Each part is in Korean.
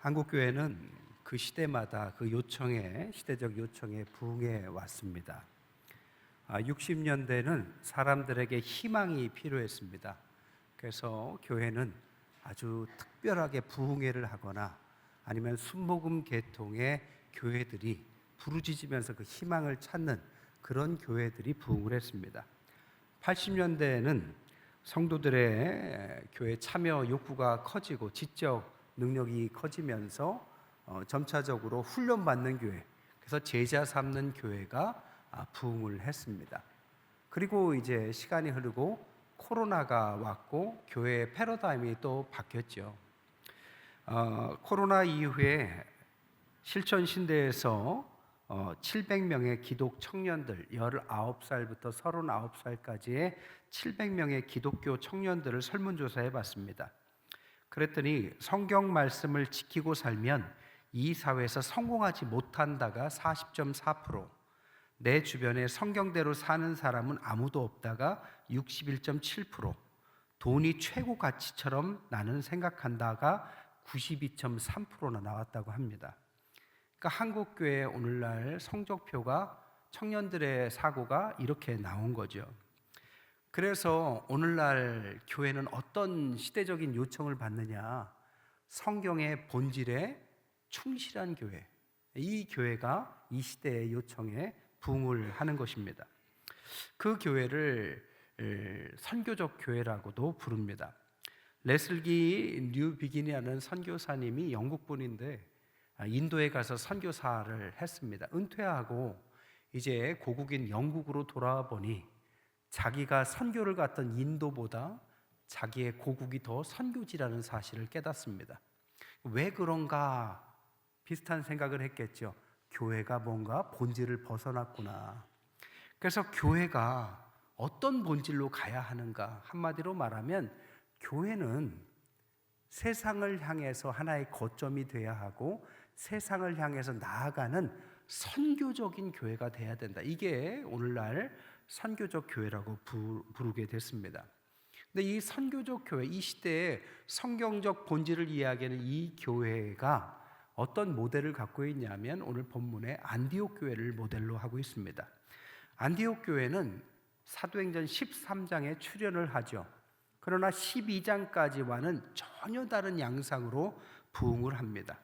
한국교회는 그 시대마다 그 시대적 요청에 부응해 왔습니다. 60년대는 사람들에게 희망이 필요했습니다. 그래서 교회는 아주 특별하게 부흥회를 하거나 아니면 순복음 계통의 교회들이 부르짖으면서 그 희망을 찾는 그런 교회들이 부흥을 했습니다. 80년대에는 성도들의 교회 참여 욕구가 커지고 지적 능력이 커지면서 점차적으로 훈련받는 교회, 그래서 제자 삼는 교회가 부흥을 했습니다. 그리고 이제 시간이 흐르고 코로나가 왔고 교회의 패러다임이 또 바뀌었죠. 코로나 이후에 실천 신대에서 700명의 기독 청년들, 19살부터 39살까지의 700명의 기독교 청년들을 설문조사해 봤습니다. 그랬더니 성경 말씀을 지키고 살면 이 사회에서 성공하지 못한다가 40.4%, 내 주변에 성경대로 사는 사람은 아무도 없다가 61.7%, 돈이 최고 가치처럼 나는 생각한다가 92.3%나 나왔다고 합니다. 그러니까 한국교회 오늘날 성적표가 청년들의 사고가 이렇게 나온 거죠. 그래서 오늘날 교회는 어떤 시대적인 요청을 받느냐? 성경의 본질에 충실한 교회, 이 교회가 이 시대의 요청에 부응을 하는 것입니다. 그 교회를 선교적 교회라고도 부릅니다. 레슬기 뉴비긴이라는 선교사님이 영국분인데 인도에 가서 선교사를 했습니다. 은퇴하고 이제 고국인 영국으로 돌아와 보니 자기가 선교를 갔던 인도보다 자기의 고국이 더 선교지라는 사실을 깨닫습니다. 왜 그런가 비슷한 생각을 했겠죠. 교회가 뭔가 본질을 벗어났구나. 그래서 교회가 어떤 본질로 가야 하는가? 한마디로 말하면 교회는 세상을 향해서 하나의 거점이 돼야 하고 세상을 향해서 나아가는 선교적인 교회가 돼야 된다. 이게 오늘날 선교적 교회라고 부르게 됐습니다. 근데 이 선교적 교회, 이 시대의 성경적 본질을 이야기하는 이 교회가 어떤 모델을 갖고 있냐면 오늘 본문에 안디옥 교회를 모델로 하고 있습니다. 안디옥 교회는 사도행전 13장에 출연을 하죠. 그러나 12장까지와는 전혀 다른 양상으로 부흥을 합니다.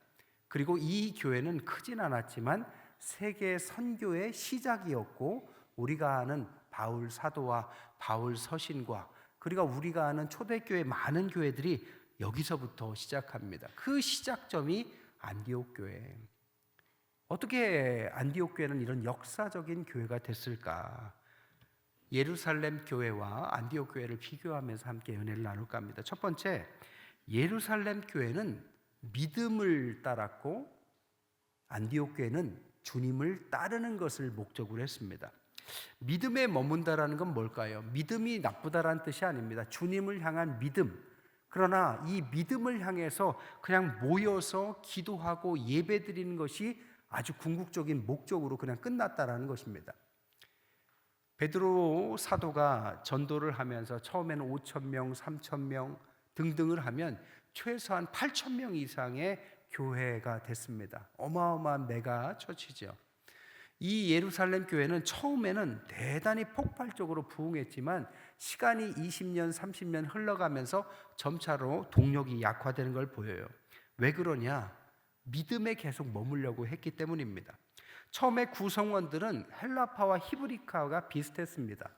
그리고 이 교회는 크진 않았지만 세계 선교의 시작이었고 우리가 아는 바울 사도와 바울 서신과 그리고 우리가 아는 초대교회 많은 교회들이 여기서부터 시작합니다. 그 시작점이 안디옥 교회. 어떻게 안디옥 교회는 이런 역사적인 교회가 됐을까? 예루살렘 교회와 안디옥 교회를 비교하면서 함께 연애를 나눌까 합니다. 첫 번째, 예루살렘 교회는 믿음을 따랐고 안디옥 교회는 주님을 따르는 것을 목적으로 했습니다. 믿음에 머문다라는 건 뭘까요? 믿음이 나쁘다라는 뜻이 아닙니다. 주님을 향한 믿음. 그러나 이 믿음을 향해서 그냥 모여서 기도하고 예배드리는 것이 아주 궁극적인 목적으로 그냥 끝났다라는 것입니다. 베드로 사도가 전도를 하면서 처음에는 5,000명, 3,000명 등등을 하면 최소한 8,000명 이상의 교회가 됐습니다. 어마어마한 메가 처치죠. 이 예루살렘 교회는 처음에는 대단히 폭발적으로 부흥했지만 시간이 20년, 30년 흘러가면서 점차로 동력이 약화되는 걸 보여요. 왜 그러냐? 믿음에 계속 머물려고 했기 때문입니다. 처음에 구성원들은 헬라파와 히브리파가 비슷했습니다.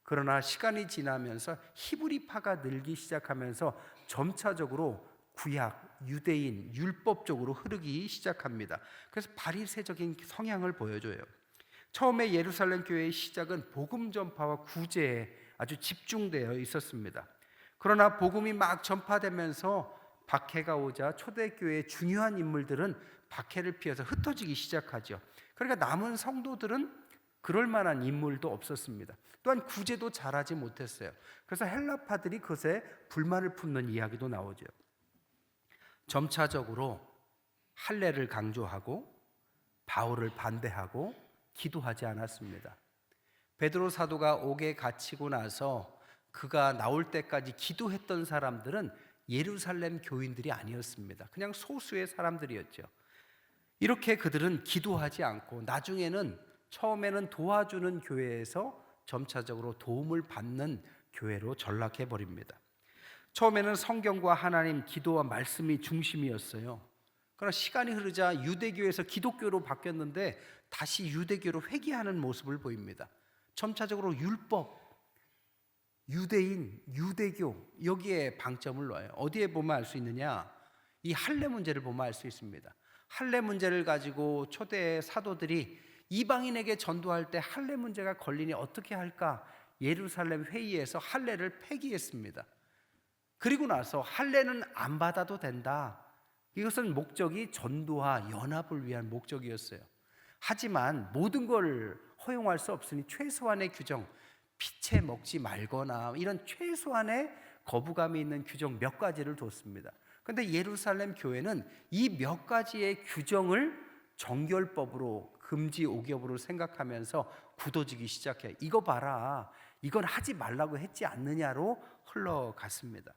그러나 시간이 지나면서 히브리파가 늘기 시작하면서 점차적으로 구약, 유대인, 율법적으로 흐르기 시작합니다. 그래서 바리새적인 성향을 보여줘요. 처음에 예루살렘 교회의 시작은 복음 전파와 구제에 아주 집중되어 있었습니다. 그러나 복음이 막 전파되면서 박해가 오자 초대교회의 중요한 인물들은 박해를 피해서 흩어지기 시작하죠. 그러니까 남은 성도들은 그럴 만한 인물도 없었습니다. 또한 구제도 잘하지 못했어요. 그래서 헬라파들이 그것에 불만을 품는 이야기도 나오죠. 점차적으로 할례를 강조하고 바울을 반대하고 기도하지 않았습니다. 베드로 사도가 옥에 갇히고 나서 그가 나올 때까지 기도했던 사람들은 예루살렘 교인들이 아니었습니다. 그냥 소수의 사람들이었죠. 이렇게 그들은 기도하지 않고 나중에는 처음에는 도와주는 교회에서 점차적으로 도움을 받는 교회로 전락해 버립니다. 처음에는 성경과 하나님, 기도와 말씀이 중심이었어요. 그러나 시간이 흐르자 유대교에서 기독교로 바뀌었는데 다시 유대교로 회귀하는 모습을 보입니다. 점차적으로 율법, 유대인, 유대교 여기에 방점을 놔요. 어디에 보면 알 수 있느냐? 이 할례 문제를 보면 알 수 있습니다. 할례 문제를 가지고 초대 사도들이 이방인에게 전도할 때 할례 문제가 걸리니 어떻게 할까? 예루살렘 회의에서 할례를 폐기했습니다. 그리고 나서 할례는 안 받아도 된다. 이것은 목적이 전도와 연합을 위한 목적이었어요. 하지만 모든 걸 허용할 수 없으니 최소한의 규정, 피채 먹지 말거나 이런 최소한의 거부감이 있는 규정 몇 가지를 뒀습니다. 그런데 예루살렘 교회는 이 몇 가지의 규정을 정결법으로 금지 오ገብ으로 생각하면서 굳어지기 시작해요. 이거 봐라, 이건 하지 말라고 했지 않느냐로 흘러갔습니다.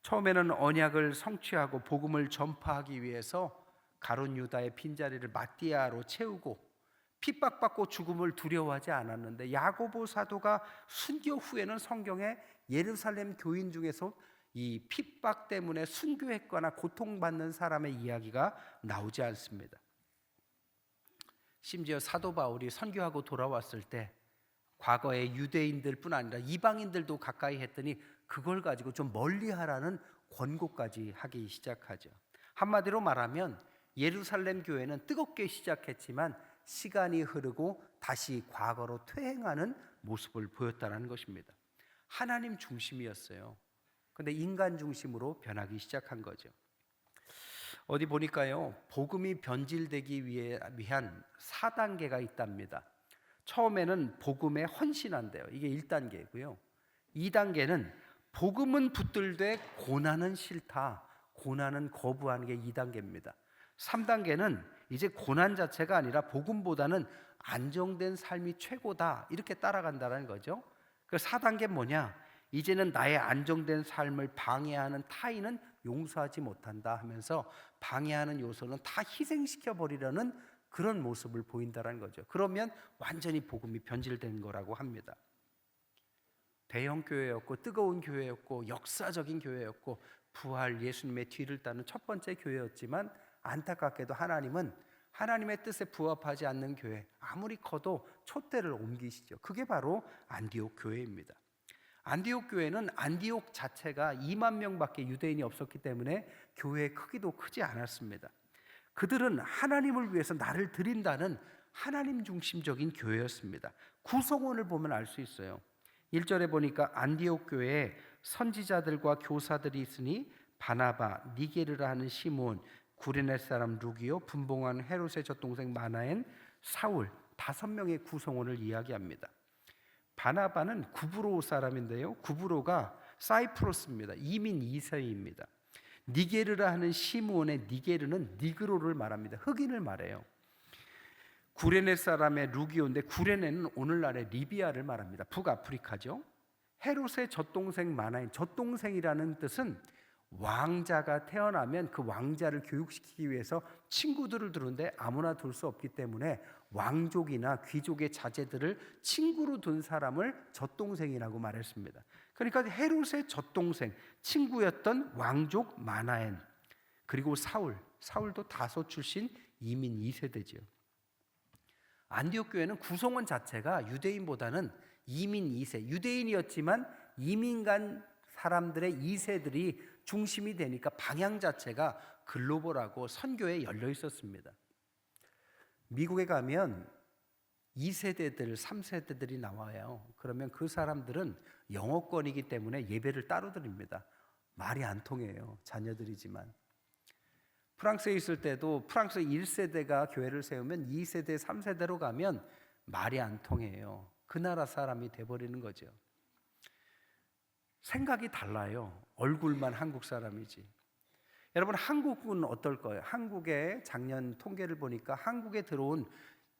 처음에는 언약을 성취하고 복음을 전파하기 위해서 가룟 유다의 빈자리를 마띠아로 채우고 핍박받고 죽음을 두려워하지 않았는데 야고보 사도가 순교 후에는 성경에 예루살렘 교인 중에서 이 핍박 때문에 순교했거나 고통받는 사람의 이야기가 나오지 않습니다. 심지어 사도 바울이 선교하고 돌아왔을 때 과거의 유대인들뿐 아니라 이방인들도 가까이 했더니 그걸 가지고 좀 멀리하라는 권고까지 하기 시작하죠. 한마디로 말하면 예루살렘 교회는 뜨겁게 시작했지만 시간이 흐르고 다시 과거로 퇴행하는 모습을 보였다는 것입니다. 하나님 중심이었어요. 그런데 인간 중심으로 변하기 시작한 거죠. 어디 보니까요, 복음이 변질되기 위한 4단계가 있답니다. 처음에는 복음에 헌신한대요. 이게 1단계고요. 2단계는 복음은 붙들되 고난은 싫다. 고난은 거부하는 게 2단계입니다. 3단계는 이제 고난 자체가 아니라 복음보다는 안정된 삶이 최고다. 이렇게 따라간다는 거죠. 그 4단계는 뭐냐? 이제는 나의 안정된 삶을 방해하는 타인은 용서하지 못한다 하면서 방해하는 요소는 다 희생시켜 버리려는 그런 모습을 보인다는 거죠. 그러면 완전히 복음이 변질된 거라고 합니다. 대형 교회였고 뜨거운 교회였고 역사적인 교회였고 부활 예수님의 뒤를 따는 첫 번째 교회였지만 안타깝게도 하나님은 하나님의 뜻에 부합하지 않는 교회, 아무리 커도 촛대를 옮기시죠. 그게 바로 안디옥 교회입니다. 안디옥 교회는 안디옥 자체가 2만 명밖에 유대인이 없었기 때문에 교회의 크기도 크지 않았습니다. 그들은 하나님을 위해서 나를 드린다는 하나님 중심적인 교회였습니다. 구성원을 보면 알 수 있어요. 1절에 보니까 안디옥 교회에 선지자들과 교사들이 있으니 바나바, 니게르라 하는 시몬, 구레네 사람 루기오, 분봉한 헤롯의 젖동생 마나엔, 사울 5명의 구성원을 이야기합니다. 바나바는 구브로 사람인데요. 구브로가 사이프러스입니다. 이민 2세입니다. 니게르라 하는 시므온의 니게르는 니그로를 말합니다. 흑인을 말해요. 구레네 사람의 루기오인데 구레네는 오늘날의 리비아를 말합니다. 북아프리카죠. 헤롯의 젖동생 마나인, 젖동생이라는 뜻은 왕자가 태어나면 그 왕자를 교육시키기 위해서 친구들을 두는데 아무나 둘 수 없기 때문에 왕족이나 귀족의 자제들을 친구로 둔 사람을 젖동생이라고 말했습니다. 그러니까 헤롯의 젖동생, 친구였던 왕족 마나엔, 그리고 사울도 다소 출신 이민 2세대지요. 안디옥 교회는 구성원 자체가 유대인보다는 이민 2세, 유대인이었지만 이민 간 사람들의 2세들이 중심이 되니까 방향 자체가 글로벌하고 선교에 열려 있었습니다. 미국에 가면 2세대들, 3세대들이 나와요. 그러면 그 사람들은 영어권이기 때문에 예배를 따로 드립니다. 말이 안 통해요. 자녀들이지만. 프랑스에 있을 때도 프랑스 1세대가 교회를 세우면 2세대, 3세대로 가면 말이 안 통해요. 그 나라 사람이 돼버리는 거죠. 생각이 달라요. 얼굴만 한국 사람이지. 여러분, 한국은 어떨 거예요? 한국의 작년 통계를 보니까 한국에 들어온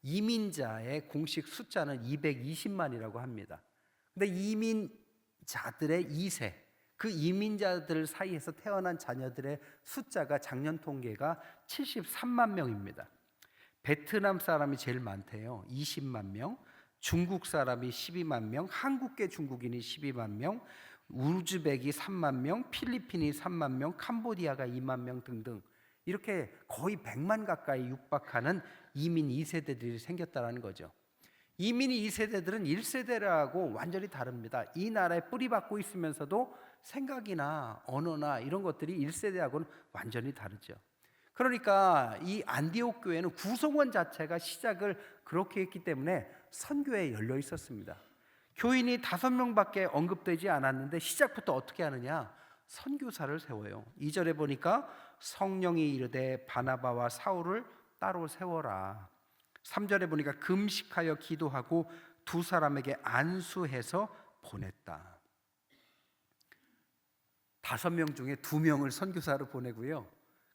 이민자의 공식 숫자는 220만이라고 합니다. 근데 이민자들의 2세, 그 이민자들 사이에서 태어난 자녀들의 숫자가 작년 통계가 73만 명입니다. 베트남 사람이 제일 많대요. 20만 명. 중국 사람이 12만 명, 한국계 중국인이 12만 명, 우즈벡이 3만 명, 필리핀이 3만 명, 캄보디아가 2만 명 등등 이렇게 거의 100만 가까이 육박하는 이민 2세대들이 생겼다는 거죠. 이민 2세대들은 1세대라고 완전히 다릅니다. 이 나라에 뿌리박고 있으면서도 생각이나 언어나 이런 것들이 1세대하고는 완전히 다르죠. 그러니까 이 안디옥 교회는 구성원 자체가 시작을 그렇게 했기 때문에 선교에 열려 있었습니다. 교인이 5명밖에 언급되지 않았는데 시작부터 어떻게 하느냐? 선교사를 세워요. 2절에 보니까 성령이 이르되 바나바와 사울을 따로 세워라. 3절에 보니까 금식하여 기도하고 두 사람에게 안수해서 보냈다. 5명 중에 2명을 선교사로 보내고요.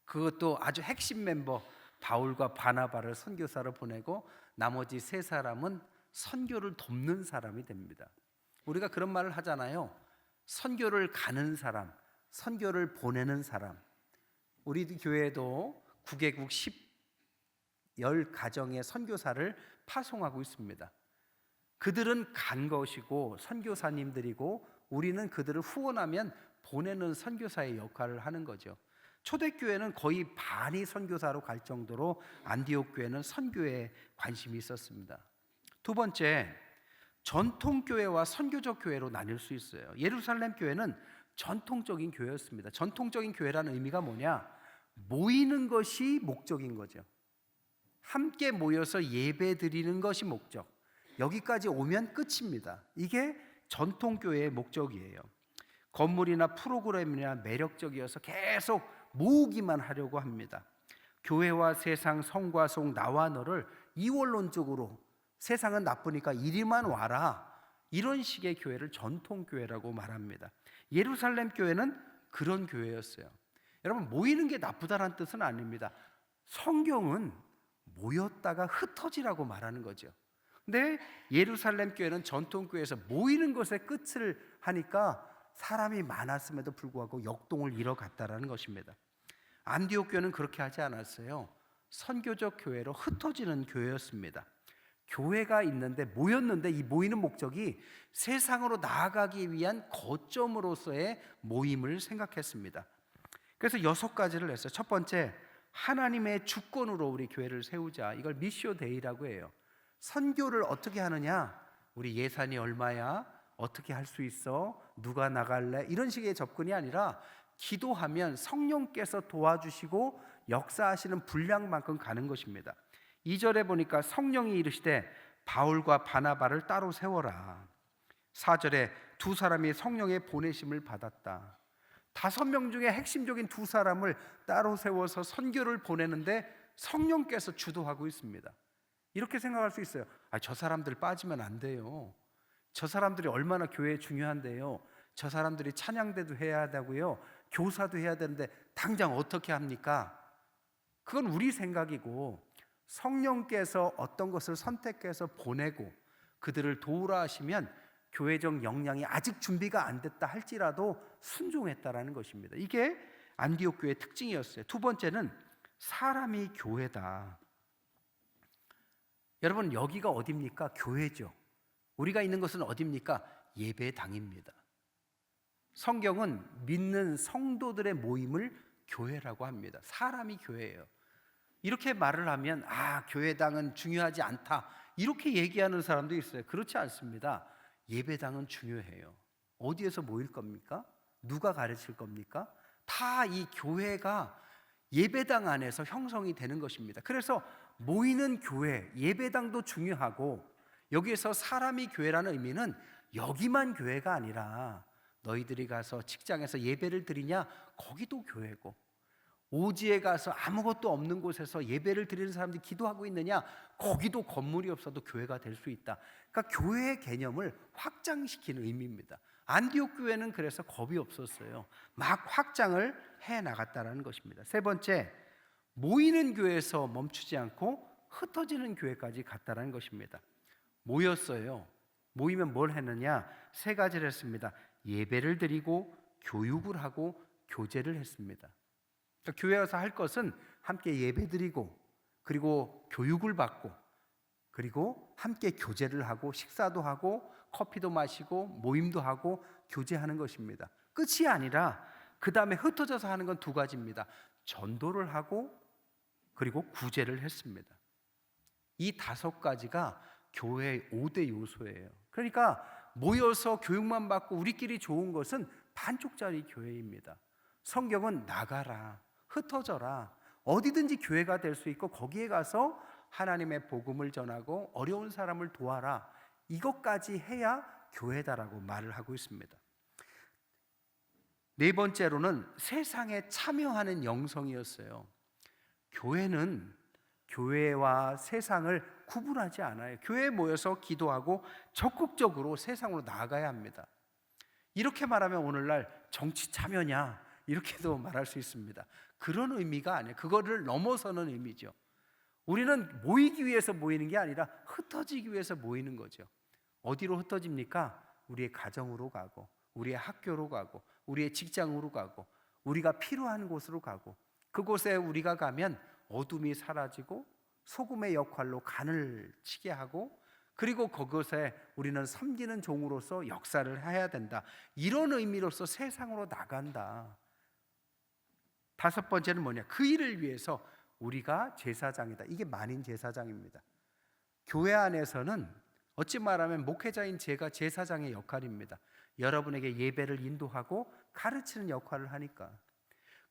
그것도 아주 핵심 멤버 바울과 바나바를 선교사로 보내고 나머지 3사람은 선교를 돕는 사람이 됩니다. 우리가 그런 말을 하잖아요. 선교를 가는 사람, 선교를 보내는 사람. 우리 교회도 9개국 10가정의 선교사를 파송하고 있습니다. 그들은 간 것이고 선교사님들이고 우리는 그들을 후원하면 보내는 선교사의 역할을 하는 거죠. 초대교회는 거의 반이 선교사로 갈 정도로 안디옥 교회는 선교에 관심이 있었습니다. 두 번째, 전통교회와 선교적 교회로 나뉠 수 있어요. 예루살렘 교회는 전통적인 교회였습니다. 전통적인 교회라는 의미가 뭐냐? 모이는 것이 목적인 거죠. 함께 모여서 예배 드리는 것이 목적. 여기까지 오면 끝입니다. 이게 전통교회의 목적이에요. 건물이나 프로그램이나 매력적이어서 계속 모으기만 하려고 합니다. 교회와 세상, 성과 속, 나와 너를 이원론적으로 세상은 나쁘니까 이리만 와라, 이런 식의 교회를 전통교회라고 말합니다. 예루살렘 교회는 그런 교회였어요. 여러분, 모이는 게 나쁘다는 뜻은 아닙니다. 성경은 모였다가 흩어지라고 말하는 거죠. 근데 예루살렘 교회는 전통교회에서 모이는 것에 끝을 하니까 사람이 많았음에도 불구하고 역동을 이뤄갔다라는 것입니다. 안디옥 교회는 그렇게 하지 않았어요. 선교적 교회로 흩어지는 교회였습니다. 교회가 있는데 모였는데 이 모이는 목적이 세상으로 나아가기 위한 거점으로서의 모임을 생각했습니다. 그래서 6가지를 했어요. 첫 번째, 하나님의 주권으로 우리 교회를 세우자. 이걸 미시오 데이라고 해요. 선교를 어떻게 하느냐? 우리 예산이 얼마야? 어떻게 할 수 있어? 누가 나갈래? 이런 식의 접근이 아니라 기도하면 성령께서 도와주시고 역사하시는 분량만큼 가는 것입니다. 2절에 보니까 성령이 이르시되 바울과 바나바를 따로 세워라. 4절에 두 사람이 성령의 보내심을 받았다. 5명 중에 핵심적인 2사람을 따로 세워서 선교를 보내는데 성령께서 주도하고 있습니다. 이렇게 생각할 수 있어요. 저 사람들 빠지면 안 돼요. 저 사람들이 얼마나 교회에 중요한데요. 저 사람들이 찬양대도 해야 하다고요. 교사도 해야 되는데 당장 어떻게 합니까? 그건 우리 생각이고, 성령께서 어떤 것을 선택해서 보내고 그들을 도우라 하시면 교회적 역량이 아직 준비가 안 됐다 할지라도 순종했다라는 것입니다. 이게 안디옥 교회의 특징이었어요. 두 번째는 사람이 교회다. 여러분, 여기가 어디입니까? 교회죠. 우리가 있는 것은 어디입니까? 예배당입니다. 성경은 믿는 성도들의 모임을 교회라고 합니다. 사람이 교회예요. 이렇게 말을 하면 교회당은 중요하지 않다, 이렇게 얘기하는 사람도 있어요. 그렇지 않습니다. 예배당은 중요해요. 어디에서 모일 겁니까? 누가 가르칠 겁니까? 다 이 교회가 예배당 안에서 형성이 되는 것입니다. 그래서 모이는 교회, 예배당도 중요하고, 여기에서 사람이 교회라는 의미는 여기만 교회가 아니라 너희들이 가서 직장에서 예배를 드리냐, 거기도 교회고, 오지에 가서 아무것도 없는 곳에서 예배를 드리는 사람들이 기도하고 있느냐, 거기도 건물이 없어도 교회가 될 수 있다. 그러니까 교회의 개념을 확장시키는 의미입니다. 안디옥 교회는 그래서 겁이 없었어요. 막 확장을 해 나갔다라는 것입니다. 세 번째, 모이는 교회에서 멈추지 않고 흩어지는 교회까지 갔다라는 것입니다. 모였어요. 모이면 뭘 했느냐? 3가지를 했습니다. 예배를 드리고 교육을 하고 교제를 했습니다. 그러니까 교회 와서 할 것은 함께 예배드리고, 그리고 교육을 받고, 그리고 함께 교제를 하고, 식사도 하고, 커피도 마시고, 모임도 하고, 교제하는 것입니다. 끝이 아니라 그 다음에 흩어져서 하는 건 두 가지입니다. 전도를 하고, 그리고 구제를 했습니다. 이 다섯 가지가 교회의 5대 요소예요. 그러니까 모여서 교육만 받고 우리끼리 좋은 것은 반쪽짜리 교회입니다. 성경은 나가라, 흩어져라, 어디든지 교회가 될 수 있고 거기에 가서 하나님의 복음을 전하고 어려운 사람을 도와라, 이것까지 해야 교회다라고 말을 하고 있습니다. 네 번째로는 세상에 참여하는 영성이었어요. 교회는 교회와 세상을 구분하지 않아요. 교회에 모여서 기도하고 적극적으로 세상으로 나아가야 합니다. 이렇게 말하면 오늘날 정치 참여냐 이렇게도 말할 수 있습니다. 그런 의미가 아니에요. 그거를 넘어서는 의미죠. 우리는 모이기 위해서 모이는 게 아니라 흩어지기 위해서 모이는 거죠. 어디로 흩어집니까? 우리의 가정으로 가고, 우리의 학교로 가고, 우리의 직장으로 가고, 우리가 필요한 곳으로 가고, 그곳에 우리가 가면 어둠이 사라지고 소금의 역할로 간을 치게 하고, 그리고 그것에 우리는 섬기는 종으로서 역사를 해야 된다. 이런 의미로서 세상으로 나간다. 다섯 번째는 뭐냐? 그 일을 위해서 우리가 제사장이다. 이게 만인 제사장입니다. 교회 안에서는 어찌 말하면 목회자인 제가 제사장의 역할입니다. 여러분에게 예배를 인도하고 가르치는 역할을 하니까.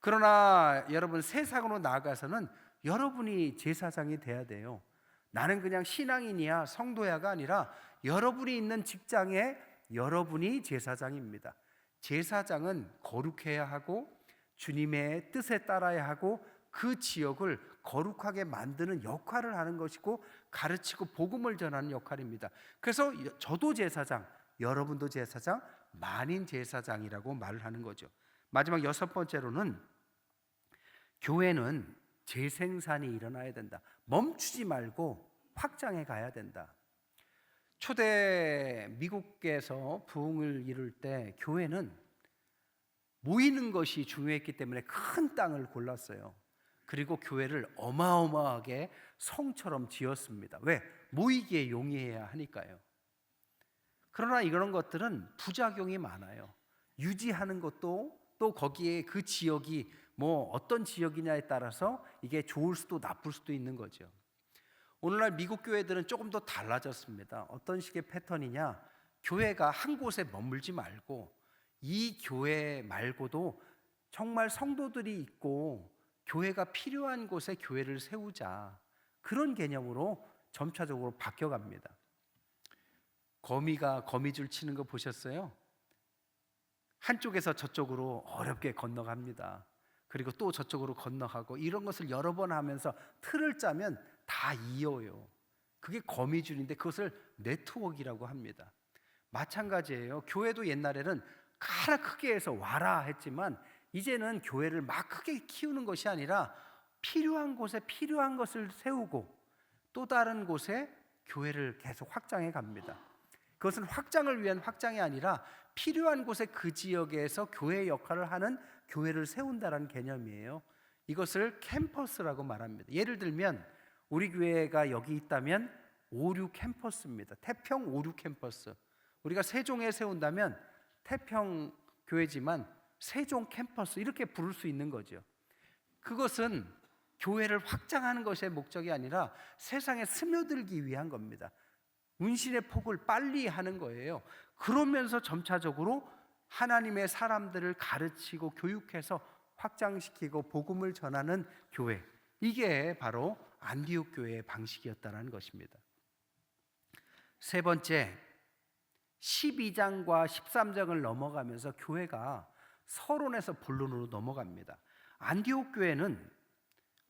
그러나 여러분, 세상으로 나아가서는 여러분이 제사장이 돼야 돼요. 나는 그냥 신앙인이야, 성도야가 아니라 여러분이 있는 직장에 여러분이 제사장입니다. 제사장은 거룩해야 하고 주님의 뜻에 따라야 하고 그 지역을 거룩하게 만드는 역할을 하는 것이고 가르치고 복음을 전하는 역할입니다. 그래서 저도 제사장, 여러분도 제사장, 만인 제사장이라고 말을 하는 거죠. 마지막 여섯 번째로는 교회는 재생산이 일어나야 된다. 멈추지 말고 확장해 가야 된다. 초대 미국에서 부흥을 이룰 때 교회는 모이는 것이 중요했기 때문에 큰 땅을 골랐어요. 그리고 교회를 어마어마하게 성처럼 지었습니다. 왜? 모이기에 용이해야 하니까요. 그러나 이런 것들은 부작용이 많아요. 유지하는 것도 또 거기에 그 지역이 뭐 어떤 지역이냐에 따라서 이게 좋을 수도 나쁠 수도 있는 거죠. 오늘날 미국 교회들은 조금 더 달라졌습니다. 어떤 식의 패턴이냐? 교회가 한 곳에 머물지 말고 이 교회 말고도 정말 성도들이 있고 교회가 필요한 곳에 교회를 세우자, 그런 개념으로 점차적으로 바뀌어갑니다. 거미가 거미줄 치는 거 보셨어요? 한쪽에서 저쪽으로 어렵게 건너갑니다. 그리고 또 저쪽으로 건너가고, 이런 것을 여러 번 하면서 틀을 짜면 다 이어요. 그게 거미줄인데 그것을 네트워크라고 합니다. 마찬가지예요. 교회도 옛날에는 하나 크게 해서 와라 했지만 이제는 교회를 막 크게 키우는 것이 아니라 필요한 곳에 필요한 것을 세우고 또 다른 곳에 교회를 계속 확장해 갑니다. 그것은 확장을 위한 확장이 아니라 필요한 곳에 그 지역에서 교회 역할을 하는 교회를 세운다는 개념이에요. 이것을 캠퍼스라고 말합니다. 예를 들면 우리 교회가 여기 있다면 56 캠퍼스입니다. 태평 56 캠퍼스. 우리가 세종에 세운다면 태평 교회지만 세종 캠퍼스 이렇게 부를 수 있는 거죠. 그것은 교회를 확장하는 것의 목적이 아니라 세상에 스며들기 위한 겁니다. 운신의 폭을 빨리 하는 거예요. 그러면서 점차적으로 하나님의 사람들을 가르치고 교육해서 확장시키고 복음을 전하는 교회, 이게 바로 안디옥 교회의 방식이었다는 것입니다. 세 번째, 12장과 13장을 넘어가면서 교회가 서론에서 본론으로 넘어갑니다. 안디옥 교회는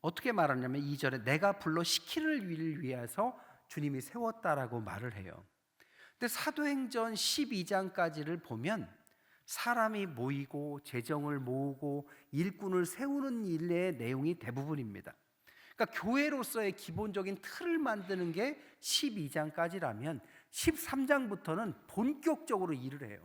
어떻게 말하냐면 2절에 내가 불러 시키는 일을 위해서 주님이 세웠다라고 말을 해요. 근데 사도행전 12장까지를 보면 사람이 모이고 재정을 모으고 일꾼을 세우는 일의 내용이 대부분입니다. 그러니까 교회로서의 기본적인 틀을 만드는 게 12장까지라면 13장부터는 본격적으로 일을 해요.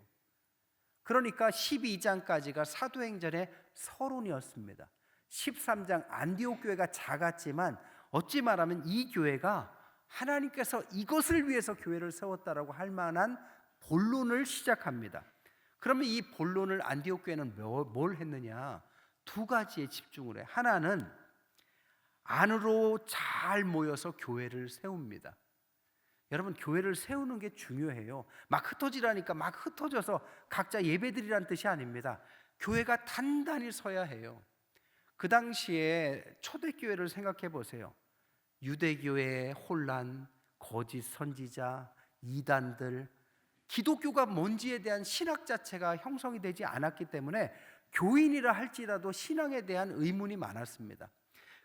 그러니까 12장까지가 사도행전의 서론이었습니다. 13장 안디옥 교회가 작았지만 어찌 말하면 이 교회가 하나님께서 이것을 위해서 교회를 세웠다라고 할 만한 본론을 시작합니다. 그러면 이 본론을 안디옥 교회는 뭘 했느냐? 두 가지에 집중을 해. 하나는 안으로 잘 모여서 교회를 세웁니다. 여러분, 교회를 세우는 게 중요해요. 막 흩어지라니까 막 흩어져서 각자 예배드리라는 뜻이 아닙니다. 교회가 단단히 서야 해요. 그 당시에 초대교회를 생각해 보세요. 유대교회의 혼란, 거짓 선지자, 이단들, 기독교가 뭔지에 대한 신학 자체가 형성이 되지 않았기 때문에 교인이라 할지라도 신앙에 대한 의문이 많았습니다.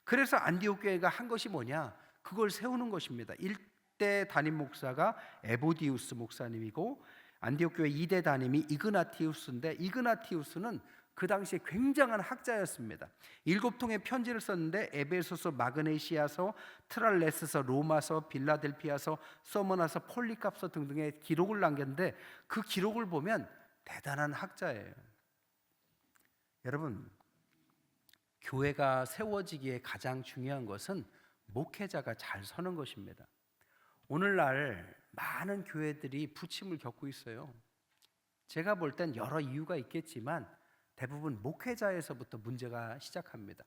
그래서 안디옥 교회가 한 것이 뭐냐? 그걸 세우는 것입니다. 1대 담임 목사가 에보디우스 목사님이고 안디옥 교회 2대 담임이 이그나티우스인데, 이그나티우스는 그 당시에 굉장한 학자였습니다. 7통의 편지를 썼는데 에베소서, 마그네시아서, 트랄레스서, 로마서, 빌라델피아서, 서머나서, 폴리캅서 등등의 기록을 남겼는데 그 기록을 보면 대단한 학자예요. 여러분, 교회가 세워지기에 가장 중요한 것은 목회자가 잘 서는 것입니다. 오늘날 많은 교회들이 부침을 겪고 있어요. 제가 볼 땐 여러 이유가 있겠지만 대부분 목회자에서부터 문제가 시작합니다.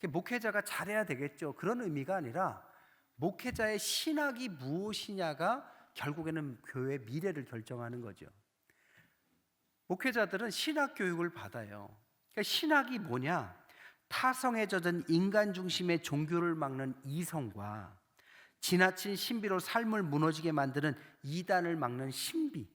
목회자가 잘해야 되겠죠, 그런 의미가 아니라 목회자의 신학이 무엇이냐가 결국에는 교회의 미래를 결정하는 거죠. 목회자들은 신학 교육을 받아요. 그러니까 신학이 뭐냐? 타성에 젖은 인간 중심의 종교를 막는 이성과 지나친 신비로 삶을 무너지게 만드는 이단을 막는 신비,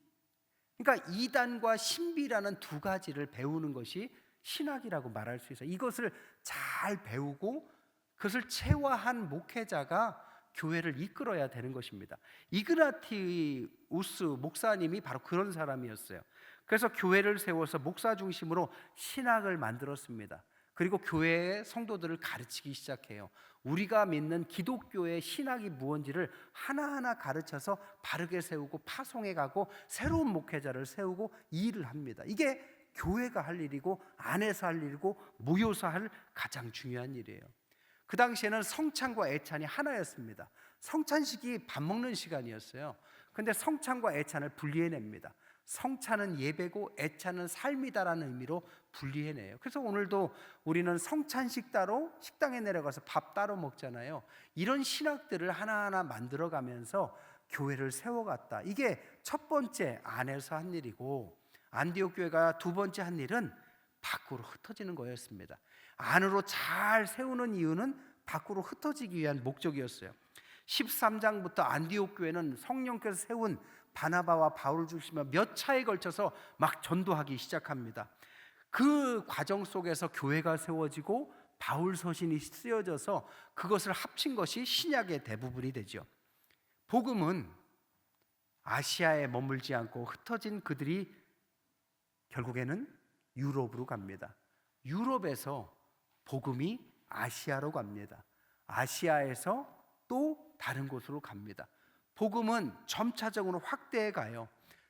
그러니까 이단과 신비라는 두 가지를 배우는 것이 신학이라고 말할 수 있어요. 이것을 잘 배우고 그것을 체화한 목회자가 교회를 이끌어야 되는 것입니다. 이그나티우스 목사님이 바로 그런 사람이었어요. 그래서 교회를 세워서 목사 중심으로 신학을 만들었습니다. 그리고 교회의 성도들을 가르치기 시작해요. 우리가 믿는 기독교의 신학이 무엇인지를 하나하나 가르쳐서 바르게 세우고 파송해 가고 새로운 목회자를 세우고 일을 합니다. 이게 교회가 할 일이고 안에서 할 일이고 모여서 할 가장 중요한 일이에요. 그 당시에는 성찬과 애찬이 하나였습니다. 성찬식이 밥 먹는 시간이었어요. 그런데 성찬과 애찬을 분리해냅니다. 성찬은 예배고 애찬은 삶이다라는 의미로 분리해내요. 그래서 오늘도 우리는 성찬식 따로 식당에 내려가서 밥 따로 먹잖아요. 이런 신학들을 하나하나 만들어가면서 교회를 세워갔다. 이게 첫 번째 안에서 한 일이고, 안디옥 교회가 두 번째 한 일은 밖으로 흩어지는 거였습니다. 안으로 잘 세우는 이유는 밖으로 흩어지기 위한 목적이었어요. 13장부터 안디옥 교회는 성령께서 세운 바나바와 바울을 중심으로 몇 차에 걸쳐서 막 전도하기 시작합니다. 그 과정 속에서 교회가 세워지고 바울 서신이 쓰여져서 그것을 합친 것이 신약의 대부분이 되죠. 복음은 아시아에 머물지 않고 흩어진 그들이 결국에는 유럽으로 갑니다. 유럽에서 복음이 아시아로 갑니다. 아시아에서 또 다른 곳으로 갑니다. 복음은 점차적으로 확대해 가요.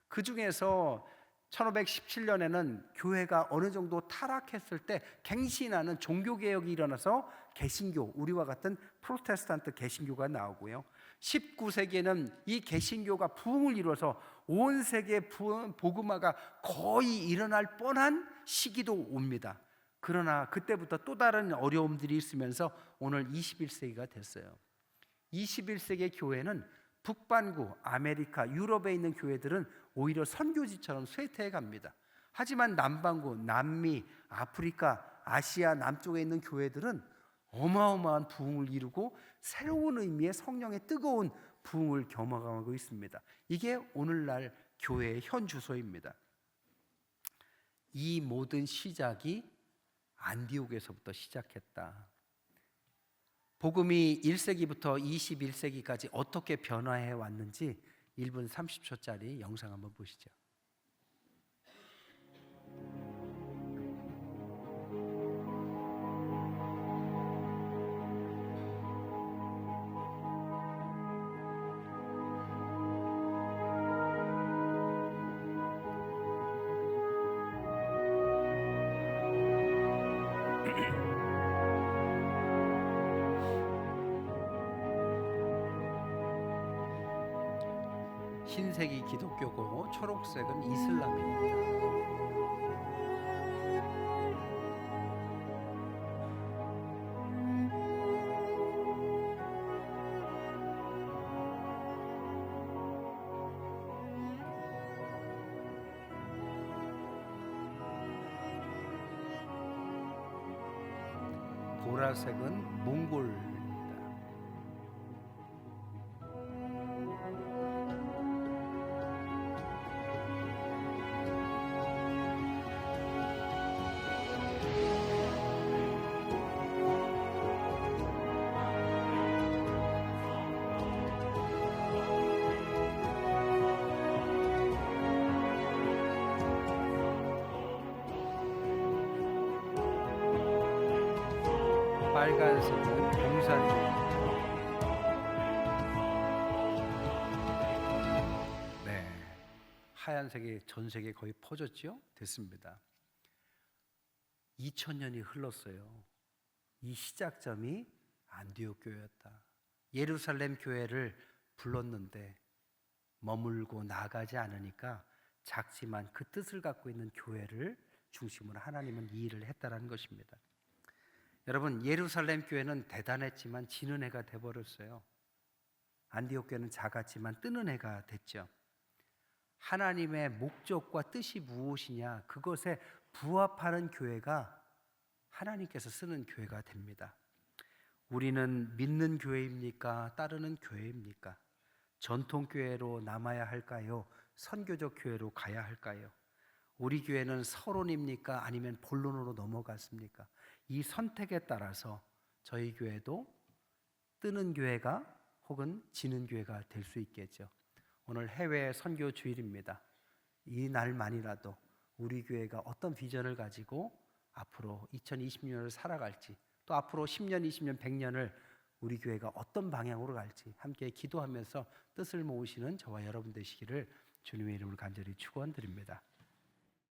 그 중에서 1517년에는 교회가 어느 정도 타락했을 때 갱신하는 종교개혁이 일어나서 개신교, 우리와 같은 프로테스탄트 개신교가 나오고요. 19세기에는 이 개신교가 부흥을 이루어서 온 세계 복음화가 거의 일어날 뻔한 시기도 옵니다. 그러나 그때부터 또 다른 어려움들이 있으면서 오늘 21세기가 됐어요. 21세기의 교회는 북반구, 아메리카, 유럽에 있는 교회들은 오히려 선교지처럼 쇠퇴해 갑니다. 하지만 남반구, 남미, 아프리카, 아시아 남쪽에 있는 교회들은 어마어마한 부흥을 이루고 새로운 의미의 성령의 뜨거운 부흥을 경험하고 있습니다. 이게 오늘날 교회의 현 주소입니다. 이 모든 시작이 안디옥에서부터 시작했다. 복음이 1세기부터 21세기까지 어떻게 변화해 왔는지 1분 30초짜리 영상 한번 보시죠. 흰색이 기독교고 초록색은 이슬람입니다. 보라색은 몽골입니다. 빨간색은 공산주의. 네, 하얀색이 전 세계에 거의 퍼졌죠? 됐습니다. 2000년이 흘렀어요. 이 시작점이 안디옥 교회였다. 예루살렘 교회를 불렀는데 머물고 나가지 않으니까 작지만 그 뜻을 갖고 있는 교회를 중심으로 하나님은 이 일을 했다라는 것입니다. 여러분, 예루살렘 교회는 대단했지만 지는 해가 돼버렸어요. 안디옥 교회는 작았지만 뜨는 해가 됐죠. 하나님의 목적과 뜻이 무엇이냐, 그것에 부합하는 교회가 하나님께서 쓰는 교회가 됩니다. 우리는 믿는 교회입니까? 따르는 교회입니까? 전통교회로 남아야 할까요? 선교적 교회로 가야 할까요? 우리 교회는 서론입니까? 아니면 본론으로 넘어갔습니까? 이 선택에 따라서 저희 교회도 뜨는 교회가 혹은 지는 교회가 될 수 있겠죠. 오늘 해외 선교 주일입니다. 이 날만이라도 우리 교회가 어떤 비전을 가지고 앞으로 2020년을 살아갈지, 또 앞으로 10년, 20년, 100년을 우리 교회가 어떤 방향으로 갈지 함께 기도하면서 뜻을 모으시는 저와 여러분 되시기를 주님의 이름으로 간절히 축원드립니다.